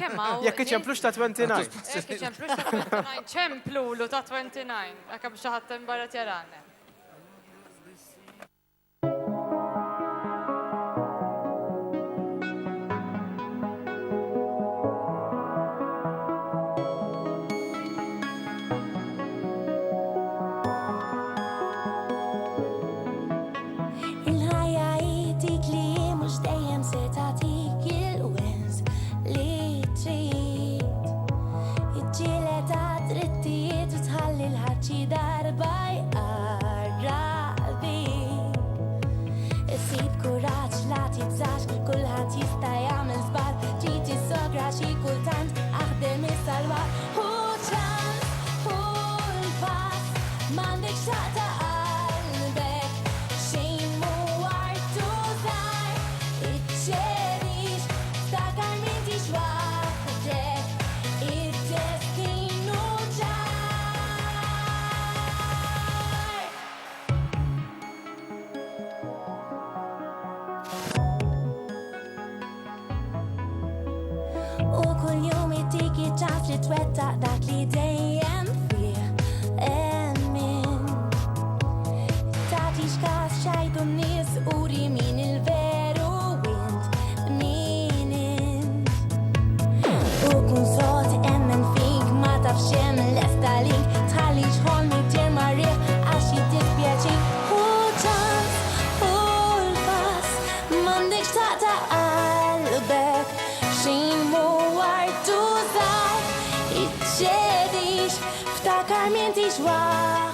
Jekk iċemplux ta' 29. Jekk iċemplux ta' 29, ċemplulu ta' 29. Għakab xaħat barra tjarane. Twettaq dak li dejjem fih emmin. Tagħtix każ xajdu n-nies uri min il-veru int min int. U kun sod emmen fik ma tafx hemm lesta link tħallix ħolmi tier marriħ għax jiddispjaċik. U ċans u l-pass m'għandekx taqta' qalbek xejn mu wartu żgħar. Iċċedix, ftakar m'intix waħdek.